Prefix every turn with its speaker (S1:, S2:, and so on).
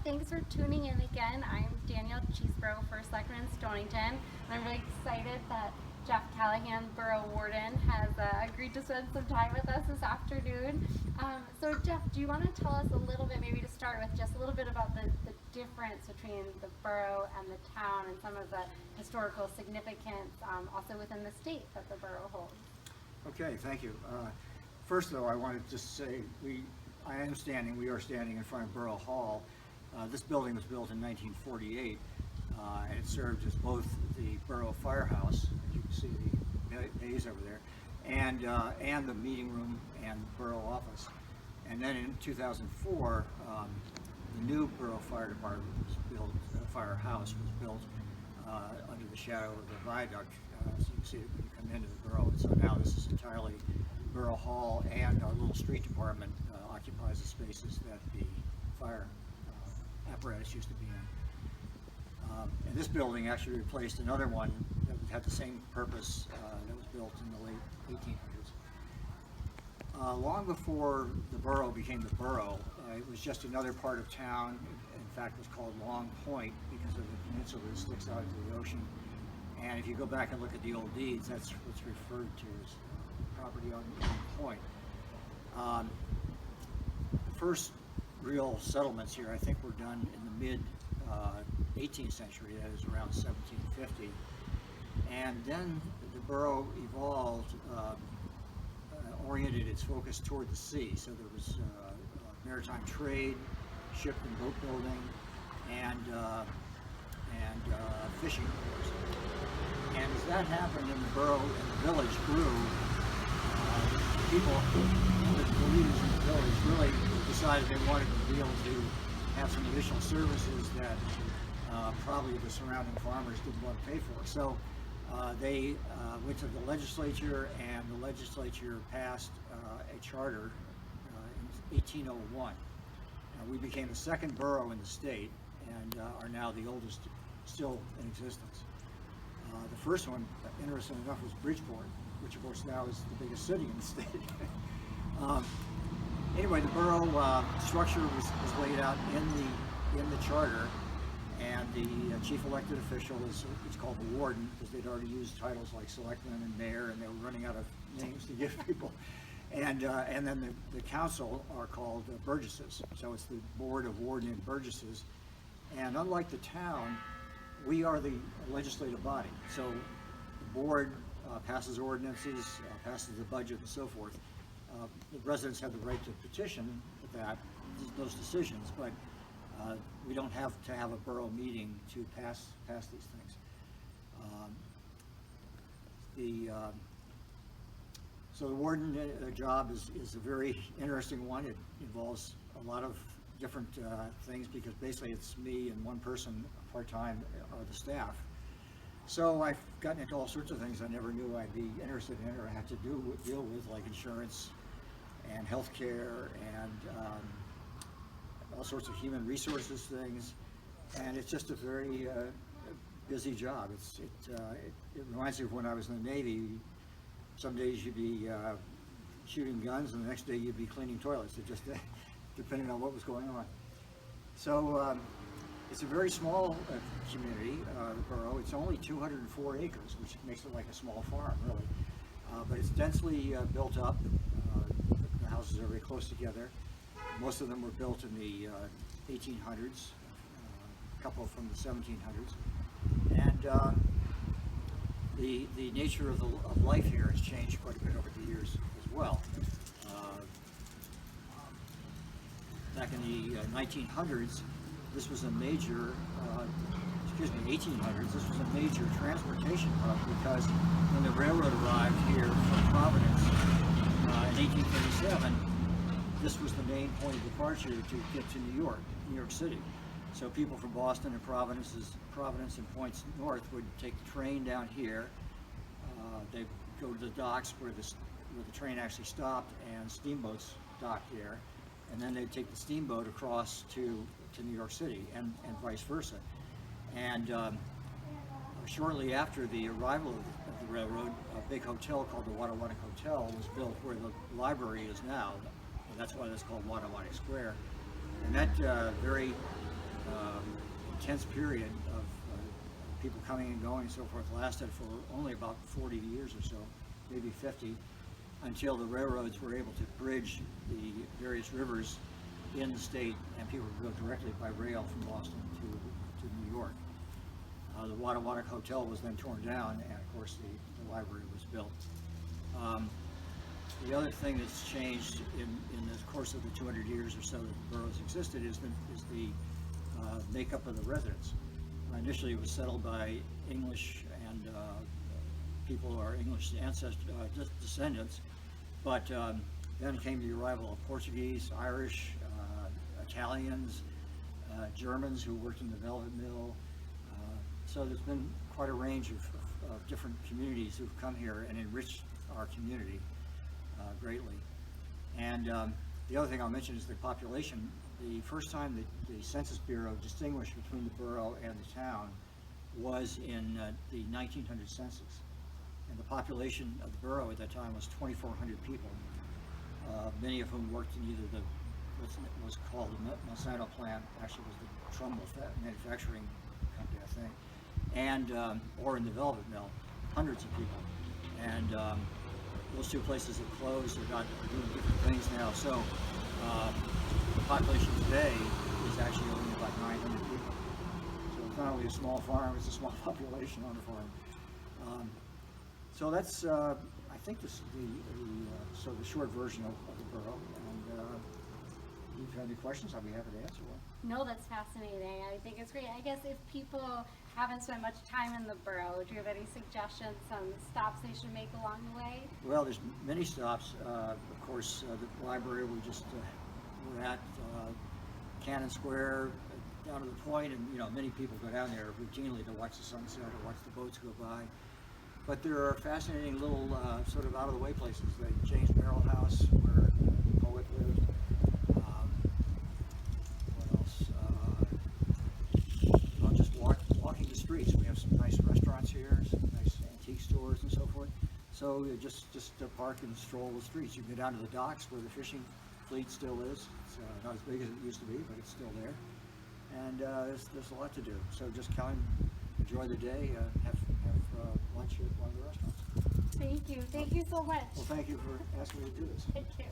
S1: Thanks for tuning in again. I'm Danielle Cheeseborough, First Selectman in Stonington. And I'm really excited that Jeff Callahan, Borough Warden, has agreed to spend some time with us this afternoon. So Jeff, do you want to tell us a little bit, maybe to start with, just a little bit about the difference between the borough and the town and some of the historical significance also within the state that the borough holds?
S2: Okay, thank you. First though, I wanted to just say we are standing in front of Borough Hall. This building was built in 1948 and it served as both the borough firehouse, as you can see the bays over there, and the meeting room and borough office. And then in 2004, the new borough fire department was built, firehouse was built under the shadow of the viaduct, so you can see it when you come into the borough. And so now this is entirely Borough Hall, and our little street department occupies the spaces that the fire apparatus used to be in. And this building actually replaced another one that had the same purpose that was built in the late 1800s. Long before the borough became the borough, it was just another part of town. In fact, it was called Long Point because of the peninsula that sticks out into the ocean. And if you go back and look at the old deeds, that's what's referred to as property on Long Point. The first real settlements here, I think, were done in the mid 18th century, that is around 1750. And then the borough evolved, oriented its focus toward the sea. So there was maritime trade, ship and boat building, and fishing, of course. And as that happened and the borough and the village grew, people, the leaders in the village really decided they wanted to be able to have some additional services that probably the surrounding farmers didn't want to pay for. So they went to the legislature, and the legislature passed a charter in 1801. We became the second borough in the state and are now the oldest still in existence. The first one, interesting enough, was Bridgeport, which of course now is the biggest city in the state. Anyway, the borough structure was laid out in the charter, and the chief elected official is called the warden, because they'd already used titles like selectman and mayor, and they were running out of names to give people. And then the council are called burgesses, so it's the Board of Warden Burgesses. And unlike the town, we are the legislative body. So the board passes ordinances, passes the budget, and so forth. The residents have the right to petition those decisions, but we don't have to have a borough meeting to pass these things. So the warden job is a very interesting one. It involves a lot of different things, because basically it's me and one person part-time are the staff. So I've gotten into all sorts of things I never knew I'd be interested in or have to deal with, like insurance and healthcare and all sorts of human resources things. And it's just a very busy job. It reminds me of when I was in the Navy. Some days you'd be shooting guns, and the next day you'd be cleaning toilets. It just depending on what was going on. So it's a very small community, the borough. It's only 204 acres, which makes it like a small farm, really. But it's densely built up. The houses are very close together. Most of them were built in the 1800s, a couple from the 1700s. And the nature of life here has changed quite a bit over the years as well. Back in the 1900s, this was a major, 1800s, this was a major transportation hub, because when the railroad arrived here from Providence in 1837, this was the main point of departure to get to New York City. So people from Boston and Providence and points north would take the train down here. They'd go to the docks where the train actually stopped, and steamboats docked there. And then they'd take the steamboat across to New York City, and vice versa. And shortly after the arrival of the railroad, a big hotel called the Wattawatic Hotel was built where the library is now. And that's why that's called Wattawatic Square. And that very intense period of people coming and going and so forth lasted for only about 40 years or so, maybe 50, until the railroads were able to bridge the various rivers in the state, and people could go directly by rail from Boston to New York. The Wattawattack Hotel was then torn down, and of course the library was built. The other thing that's changed in the course of the 200 years or so that the borough's existed is the makeup of the residents. Initially it was settled by English and people who are English descendants, but then came the arrival of Portuguese, Irish, Italians, Germans who worked in the velvet mill. So there's been quite a range of different communities who've come here and enriched our community greatly. And the other thing I'll mention is the population. The first time the Census Bureau distinguished between the borough and the town was in the 1900 census. And the population of the borough at that time was 2,400 people, many of whom worked in either what was called the Monsanto plant, actually was the Trumbull manufacturing company, I think, and or in the velvet mill, hundreds of people. And those two places have closed or are doing different things now. So the population today is actually only about 900 people. So it's not only a small farm, it's a small population on the farm. So that's, I think, the short version of the borough. And if you have any questions, I'll be happy to answer one.
S1: No, that's fascinating. I think it's great. I guess if people haven't spent much time in the borough, do you have any suggestions, some stops they should make along the way?
S2: Well, there's many stops. Of course, the library we just were at, Cannon Square, down to the point, and many people go down there routinely to watch the sunset or watch the boats go by. But there are fascinating little sort of out-of-the-way places, like James Merrill House, where the poet lived. What else? Just walking the streets. We have some nice restaurants here, some nice antique stores and so forth. So just park and stroll the streets. You can go down to the docks where the fishing fleet still is. It's not as big as it used to be, but it's still there. And there's a lot to do. So just come, enjoy the day, have lunch at one of the restaurants.
S1: Thank you so much.
S2: Well, thank you for asking me to do this.
S1: Thank you.